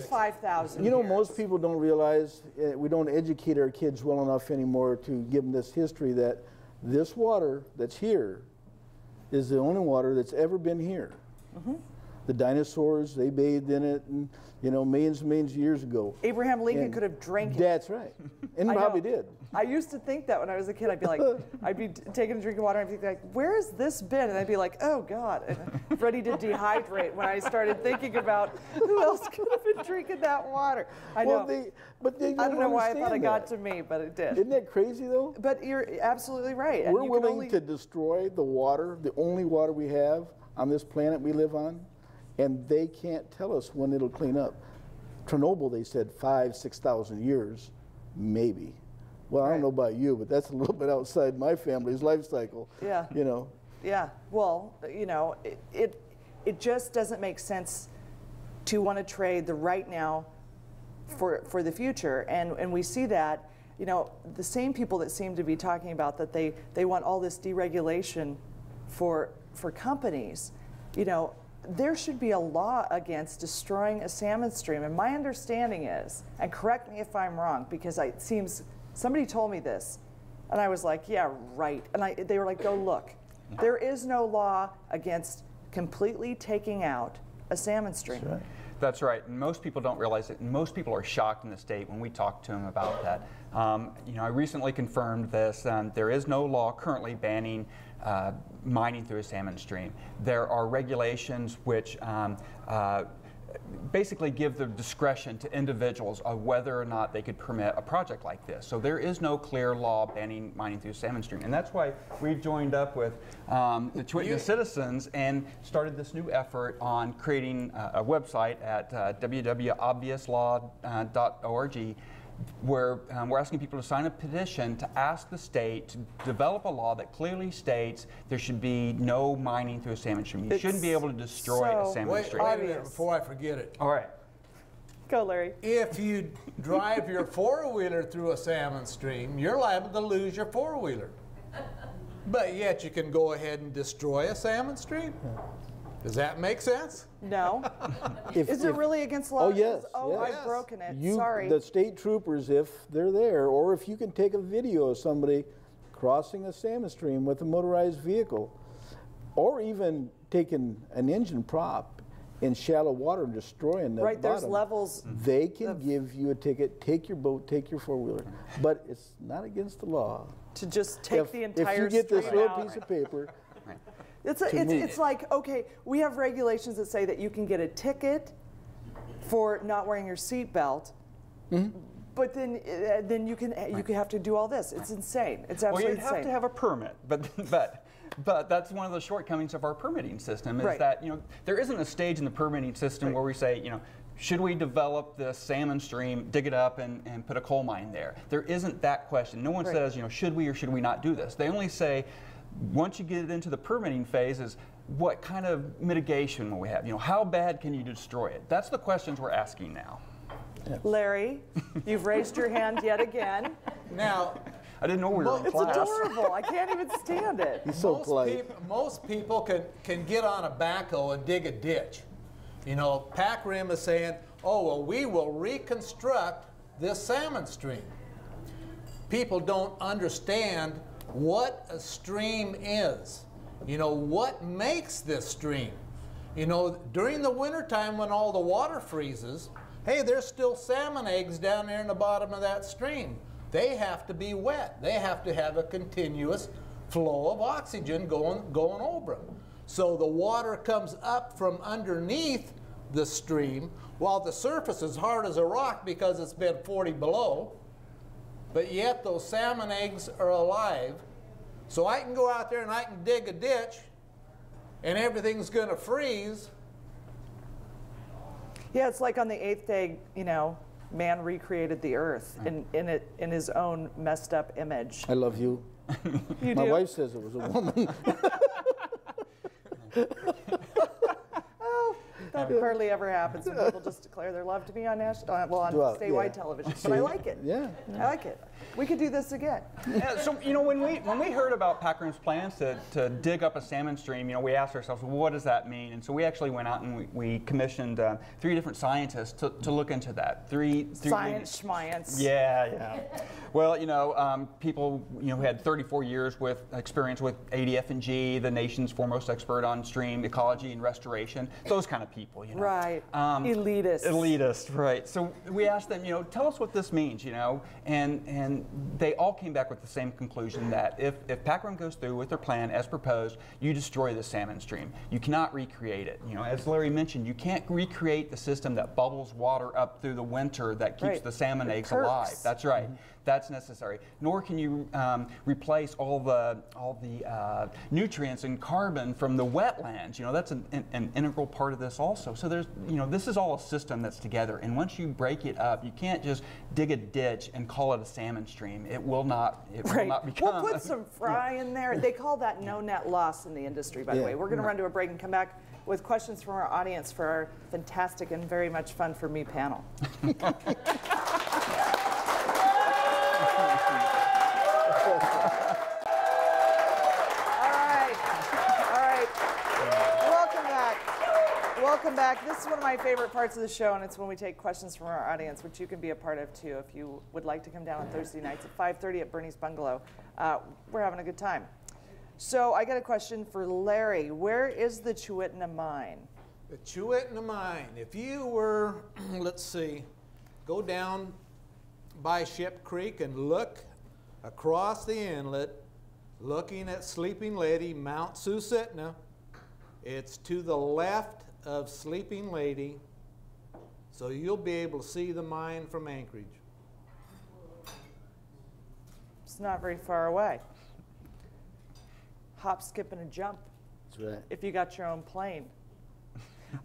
5,000 You know, years. most people don't realize, we don't educate our kids well enough anymore to give them this history that this water that's here is the only water that's ever been here. Mm-hmm. The dinosaurs, they bathed in it, and you know, millions and millions of years ago. Abraham Lincoln And could have drank it. That's right, and probably did. I used to think that when I was a kid. I'd be like, I'd be taking a drink of water and I'd be like, where has this been? And I'd be like, oh God, and ready to dehydrate when I started thinking about who else could have been drinking that water. I know. But they I don't know why I thought it got that. to me, but it did. Isn't that crazy though? But you're absolutely right. We're willing to destroy the water, the only water we have on this planet we live on, and they can't tell us when it'll clean up. Chernobyl, they said 5,000 to 6,000 years, maybe. Well, I don't know about you, but that's a little bit outside my family's life cycle. Yeah. You know. Yeah. Well, you know, it just doesn't make sense to want to trade the right now for the future, and we see that. You know, the same people that seem to be talking about that they want all this deregulation for companies. You know, there should be a law against destroying a salmon stream. And my understanding is, and correct me if I'm wrong, because it seems somebody told me this, and I was like, yeah, right. And they were like, go look. There is no law against completely taking out a salmon stream. That's right. That's right, and most people don't realize it, and most people are shocked in the state when we talk to them about that. You know, I recently confirmed this. There is no law currently banning mining through a salmon stream. There are regulations which basically give the discretion to individuals of whether or not they could permit a project like this. So there is no clear law banning mining through a salmon stream. And that's why we've joined up with the Chuitna citizens and started this new effort on creating a website at www.obviouslaw.org, where we're asking people to sign a petition to ask the state to develop a law that clearly states there should be no mining through a salmon stream. You shouldn't be able to destroy a salmon stream. Wait a minute before I forget it. All right. Go, Larry. If you drive your four-wheeler through a salmon stream, you're liable to lose your four-wheeler. But yet you can go ahead and destroy a salmon stream? Does that make sense? No. Is it really against the law? Oh, yes. Oh, yes. I've broken it. You, Sorry. the state troopers, if they're there, or if you can take a video of somebody crossing a salmon stream with a motorized vehicle, or even taking an engine prop in shallow water and destroying the bottom. There's levels. They can give you a ticket, take your boat, take your four-wheeler. But it's not against the law. To just take the entire If you get this stream little out. piece of paper, It's like, okay, we have regulations that say that you can get a ticket for not wearing your seatbelt, but then you can have to do all this. It's insane. It's absolutely insane. Well, you'd have to have a permit, but that's one of the shortcomings of our permitting system is that, you know, there isn't a stage in the permitting system where we say, you know, should we develop this salmon stream, dig it up, and put a coal mine there? There isn't that question. No one says, you know, should we or should we not do this? They only say, once you get into the permitting phase, is what kind of mitigation will we have? You know, how bad can you destroy it? That's the questions we're asking now. Larry, you've raised your hand yet again. Now, I didn't know we were in It's class. adorable. I can't even stand it. he's so polite. Most people can get on a backhoe and dig a ditch. You know, Pac Rim is saying, oh, well, we will reconstruct this salmon stream. People don't understand what a stream is. You know, what makes this stream? You know, during the wintertime when all the water freezes, hey, there's still salmon eggs down there in the bottom of that stream. They have to be wet. They have to have a continuous flow of oxygen going over them. So the water comes up from underneath the stream while the surface is hard as a rock because it's been 40 below. But yet those salmon eggs are alive. So I can go out there and I can dig a ditch and everything's going to freeze. Yeah, it's like on the 8th day, you know, man recreated the earth in his own messed up image. I love you. You My do? wife says it was a woman. That hardly ever happens when people just declare their love to me on on statewide television. But I like it. Yeah. I like it. We could do this again. Yeah, so when we heard about Pac Rim's plans to dig up a salmon stream, we asked ourselves, well, what does that mean? And so we actually went out and we commissioned 3 different scientists to look into that. Science schmience. Yeah. Well, people who had 34 years with experience with ADF&G, the nation's foremost expert on stream ecology and restoration, those kind of people, Right. Elitist. Elitist, right. So we asked them, tell us what this means, and they all came back with the same conclusion that if Pac Rim goes through with their plan as proposed, you destroy the salmon stream. You cannot recreate it. As Larry mentioned, you can't recreate the system that bubbles water up through the winter that keeps the salmon eggs alive. That's right. Mm-hmm. That's necessary. Nor can you replace all the nutrients and carbon from the wetlands. That's an integral part of this also. So there's, this is all a system that's together. And once you break it up, you can't just dig a ditch and call it a salmon stream. It will not. It will not become. We'll put some fry in there. They call that no net loss in the industry, by the way. We're going to run to a break and come back with questions from our audience for our fantastic and very much fun for me panel. Welcome back. This is one of my favorite parts of the show, and it's when we take questions from our audience, which you can be a part of too if you would like to come down on Thursday nights at 5:30 at Bernie's Bungalow. We're having a good time. So I got a question for Larry. Where is the Chuitna mine? The Chuitna mine. If you were, let's see, go down by Ship Creek and look across the inlet, looking at Sleeping Lady, Mount Susitna, it's to the left of Sleeping Lady, so you'll be able to see the mine from Anchorage. It's not very far away. Hop, skip, and a jump. That's right. If you got your own plane.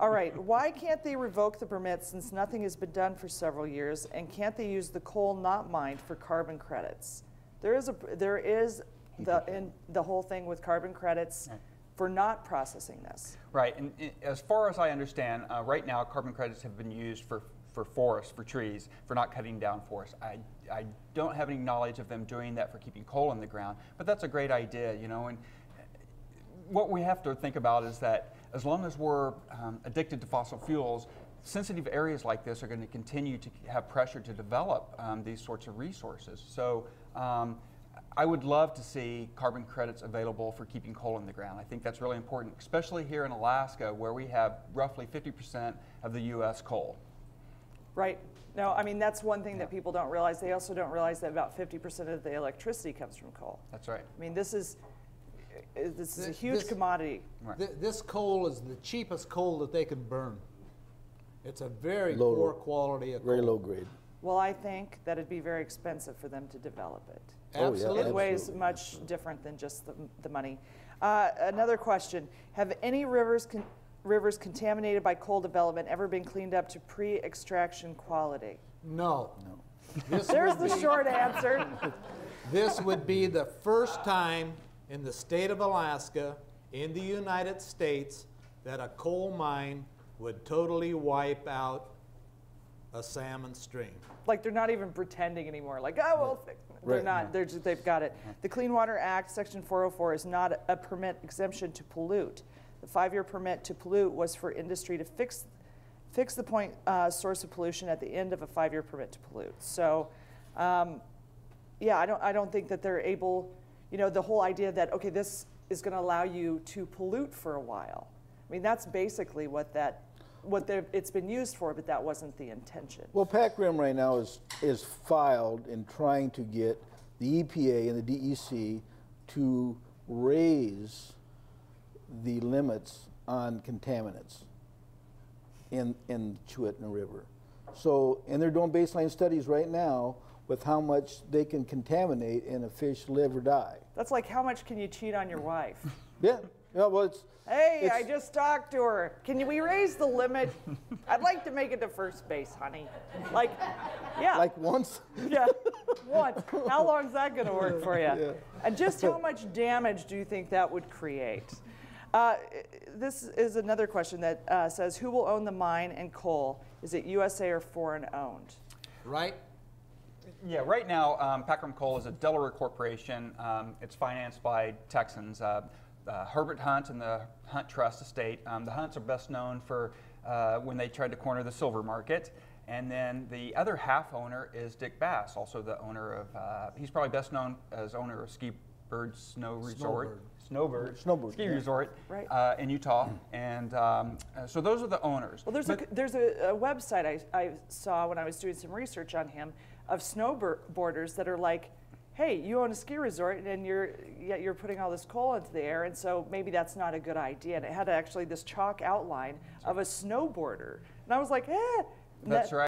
All right, why can't they revoke the permit since nothing has been done for several years, and can't they use the coal not mined for carbon credits? There is the whole thing with carbon credits for not processing this. Right, and as far as I understand, right now carbon credits have been used for forests, for trees, for not cutting down forests. I don't have any knowledge of them doing that for keeping coal in the ground, but that's a great idea, and what we have to think about is that as long as we're addicted to fossil fuels, sensitive areas like this are going to continue to have pressure to develop these sorts of resources. So I would love to see carbon credits available for keeping coal in the ground. I think that's really important, especially here in Alaska, where we have roughly 50% of the U.S. coal. Right. No, I mean, that's one thing that people don't realize. They also don't realize that about 50% of the electricity comes from coal. That's right. I mean, this is a huge commodity. Right. This coal is the cheapest coal that they can burn. It's a very poor quality of coal. Very low grade. Well, I think that it'd be very expensive for them to develop it. Absolutely. In ways much different than just the money. Another question: have any rivers contaminated by coal development ever been cleaned up to pre-extraction quality? No. There's the short answer. This would be the first time in the state of Alaska, in the United States, that a coal mine would totally wipe out a salmon stream. Like they're not even pretending anymore. Like, oh, well, they're not. They're just, they've got it. The Clean Water Act, Section 404, is not a permit exemption to pollute. The 5-year permit to pollute was for industry to fix the point source of pollution at the end of a 5-year permit to pollute. So, yeah, I don't think that they're able. The whole idea that okay, this is going to allow you to pollute for a while. I mean, that's basically what it's been used for, but that wasn't the intention. Well, Pac Rim right now is filed in trying to get the EPA and the DEC to raise the limits on contaminants in Chuitna River. So, and they're doing baseline studies right now with how much they can contaminate and a fish live or die. That's like how much can you cheat on your wife? Yeah. Yeah, well, I just talked to her. Can we raise the limit? I'd like to make it to first base, honey. Like, yeah. Like once? Yeah, once. How long is that going to work for you? Yeah. And just how much damage do you think that would create? This is another question that says, who will own the mine and coal? Is it USA or foreign owned? Right? Yeah, right now, Packram Coal is a Delaware corporation. It's financed by Texans, Herbert Hunt and the Hunt Trust estate. The Hunts are best known for when they tried to corner the silver market. And then the other half owner is Dick Bass, also the owner of, he's probably best known as owner of Ski Bird Snow Resort. Snowbird Ski Resort in Utah. And so those are the owners. Well, there's a website I saw when I was doing some research on him of snowboarders that are like, hey, you own a ski resort and you're putting all this coal into the air, and so maybe that's not a good idea. And it had actually this chalk outline of a snowboarder. And I was like, eh. That's right.